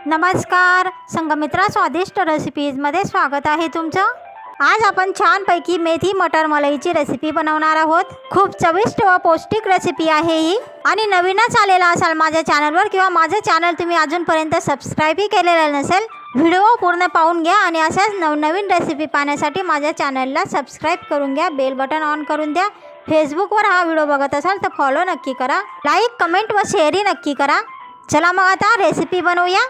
नमस्कार संगमित्रा स्वादिष्ट रेसिपीजमध्ये स्वागत आहे तुमचं। आज आपण छानपैकी मेथी मटर मलईची रेसिपी बनवणार आहोत। खूप चविष्ट व पौष्टिक रेसिपी आहे ही। आणि नवीनच आलेला असाल माझ्या चॅनलवर किंवा माझे चॅनल तुम्ही अजूनपर्यंत सबस्क्राईबही केलेलं नसेल, व्हिडिओ पूर्ण पाहून घ्या आणि अशाच नवनवीन रेसिपी पाहण्यासाठी माझ्या चॅनलला सबस्क्राईब करून घ्या, बेल बटन ऑन करून द्या। फेसबुकवर हा व्हिडिओ बघत असाल तर फॉलो नक्की करा, लाईक कमेंट व शेअरही नक्की करा। चला मग आता रेसिपी बनवूया।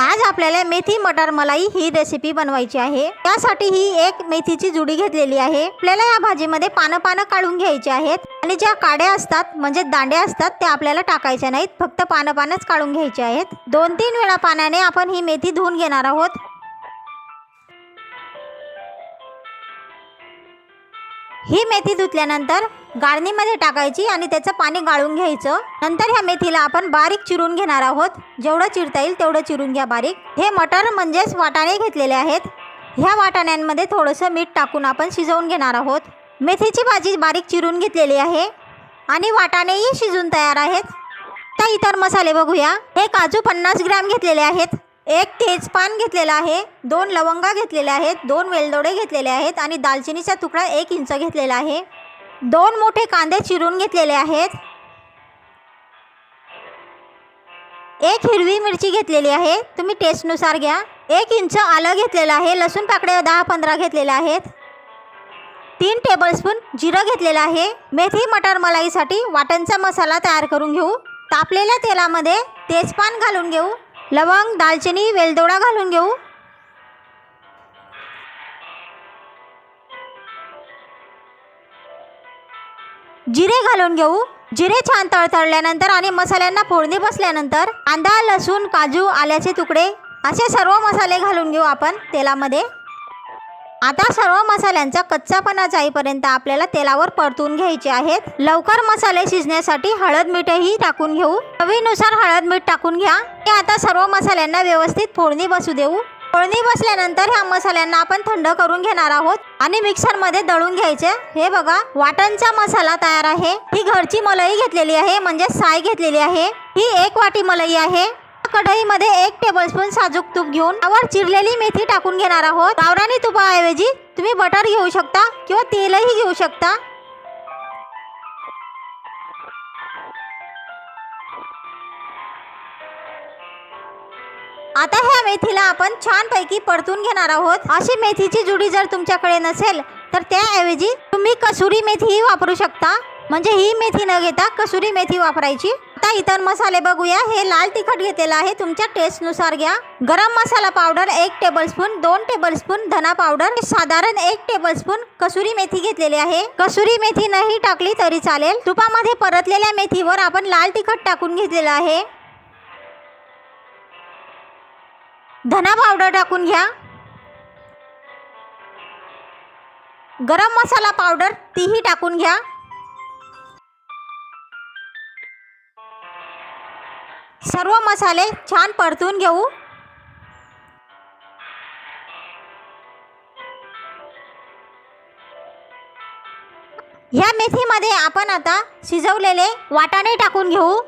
आज आपल्याला मेथी मटर मलाई ही रेसिपी बनवायची आहे। त्यासाठी ही एक मेथीची जुडी घेतलेली आहे। आपल्याला या भाजीमध्ये पानं काढून घ्यायची आहेत आणि ज्या काड्या असतात म्हणजे दांड्या असतात त्या आपल्याला टाकायच्या नाहीत, फक्त पानंच काढून घ्यायची आहेत। 2-3 वेळा पाण्याने आपण ही मेथी धुवून घेणार आहोत। ही मेथी धुतल्यानंतर गाळणीमध्ये टाकायची आणि त्याचं पाणी गाळून घ्यायचं। नंतर ह्या मेथीला आपण बारीक चिरून घेणार आहोत। जेवढं चिरता येईल तेवढं चिरून घ्या बारीक। हे मटर म्हणजेच वाटाणे घेतलेले आहेत। ह्या वाटाण्यांमध्ये थोडंसं मीठ टाकून आपण शिजवून घेणार आहोत। मेथीची भाजी बारीक चिरून घेतलेली आहे आणि वाटाणेही शिजून तयार आहेत। आता इतर मसाले बघूया। हे काजू 50 ग्रॅम घेतलेले आहेत, 1 तेजपान घेतलेला आहे, 2 लवंगा घेतलेल्या आहेत, 2 वेलदोडे घेतलेले आहेत आणि दालचिनीचा तुकडा 1 इंच घेतलेला आहे। 2 मोठे कांदे चिरून घेतलेले आहेत, 1 हिरवी मिरची घेतलेली आहे, तुम्ही टेस्टनुसार घ्या। 1 इंच आलं घेतलेलं आहे, लसूण पाकळ्या 10-15 घेतलेल्या आहेत, 3 टेबलस्पून जिरं घेतलेलं आहे। मेथी मटर मलाईसाठी वाटणचा मसाला तयार करून घेऊ। तापलेल्या तेलामध्ये तेजपान घालून घेऊ, लवंग दालचिनी वेलदोडा घालून घेऊ। जिरे घालून घेऊ। जिरे छान तळतळल्यानंतर आणि मसाल्यांना फोडणी बसल्यानंतर कांदा लसूण काजू आल्याचे तुकडे असे सर्व मसाले घालून घेऊ आपण तेलामध्ये। आता सर्व मसाल्यांचा कच्चापणा जाईपर्यंत आपल्याला तेलावर परतून घ्यायचे आहेत। लवकर मसाले शिजण्यासाठी हळद मीठही टाकून घेऊ। चवीनुसार हळद मीठ टाकून घ्या। आता सर्व मसाल्यांना व्यवस्थित फोडणी बसू देऊ। फोडणी बसल्यानंतर ह्या मसाल्यांना आपण थंड करून घेणार आहोत आणि मिक्सरमध्ये दळून घ्यायचे। हे बघा वाटणचा मसाला तयार आहे। ही घरची मलाई घेतलेली आहे म्हणजे साय घेतलेली आहे। ही 1 वाटी मलाई आहे। कढईमध्ये 1 टेबलस्पून साजूक तूप घेऊन त्यावर चिरलेली मेथी टाकून घेणार आहोत। गावरानी तुपाऐवजी तुम्ही बटर घेऊ शकता किंवा तेलही घेऊ शकता। आता ह्या मेथीला आपण छानपैकी परतून घेणार आहोत। अशी मेथीची जुडी जर तुमच्याकडे नसेल तर त्याऐवजी तुम्ही कसुरी मेथीही वापरू शकता, म्हणजे ही मेथी न घेता कसुरी मेथी वापरायची। आता इतर मसाले बघूया। हे लाल तिखट घेतलेलं आहे, तुमच्या टेस्टनुसार घ्या। गरम मसाला पावडर 1 टेबलस्पून, 2 टेबलस्पून धना पावडर, साधारण 1 टेबलस्पून कसुरी मेथी घेतलेली आहे। कसुरी मेथी नाही टाकली तरी चालेल। तुपामध्ये परतलेल्या मेथीवर आपण लाल तिखट टाकून घेतलेलं आहे। धना पावडर टाकून घ्या। गरम मसाला पावडर तीही टाकून घ्या। सर्व मसाले छान परतून घेऊ। ह्या मेथीमध्ये आपण आता शिजवलेले वाटाणे टाकून घेऊ।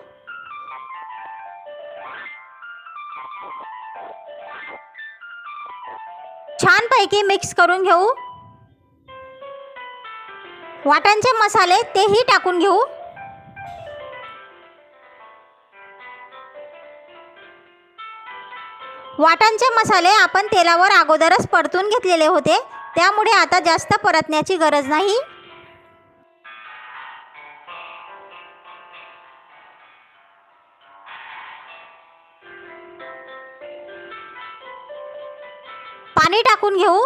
छानपैकी मिक्स करून घेऊ। वाटाणचे मसाले तेही टाकून घेऊ। वाटाणचे मसाले आपण तेलावर अगोदरच परतून घेतलेले होते, त्यामुळे आता जास्त परतण्याची गरज नाही। पाणी टाकून घेऊ।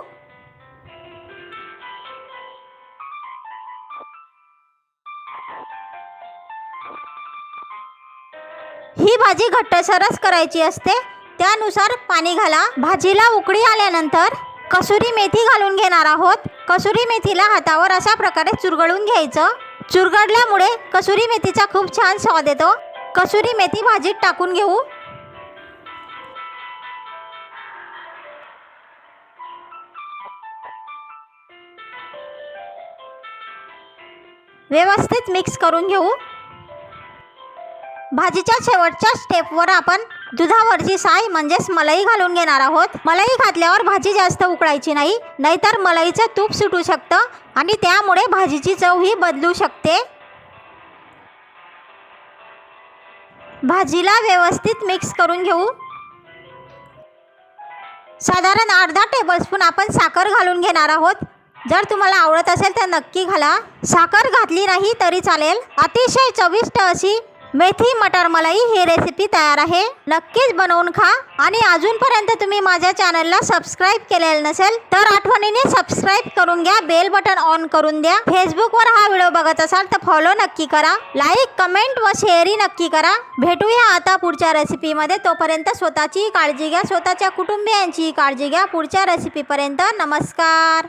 ही भाजी घट्टसरच करायची असते, त्यानुसार पाणी घाला। भाजीला उकळी आल्यानंतर कसुरी मेथी घालून घेणार आहोत। कसुरी मेथीला हातावर अशा प्रकारे चुरगळून घ्यायचं। चुरगळल्यामुळे कसुरी मेथीचा खूप छान स्वाद येतो। कसुरी मेथी भाजीत टाकून घेऊ। व्यवस्थित मिक्स करून घेऊ। भाजीच्या शेवटच्या स्टेपवर आपण दुधावरची साय म्हणजेच मलाई घालून घेणार आहोत. मलाई घातल्यावर भाजी जास्त उकळायची नाही, नाहीतर मलाईचं तूप सुटू शकतं आणि त्यामुळे भाजीची चव ही बदलू शकते. भाजीला व्यवस्थित मिक्स करून घेऊ. साधारण अर्धा टेबलस्पून आपण साखर घालून घेणार आहोत. जर तुम्हाला आवडत असेल तर नक्की घाला. साखर घातली नाही तरी चालेल. अतिशय चविष्ट अशी मेथी मटर मलाई ही रेसिपी तयार आहे. नक्कीच बनवून खा. आणि अजूनपर्यंत तुम्ही माझ्या चॅनलला सबस्क्राईब केलेलं नसेल तर आठवणीने सबस्क्राईब करून घ्या. बेल बटन ऑन करून द्या. फेसबुकवर हा व्हिडिओ बघत असाल तर फॉलो नक्की करा. लाईक, कमेंट व शेअरही नक्की करा. भेटूया आता पुढच्या रेसिपीमध्ये. तोपर्यंत स्वतःची काळजी घ्या, स्वतःच्या कुटुंबियांची काळजी घ्या. पुढच्या रेसिपीपर्यंत नमस्कार.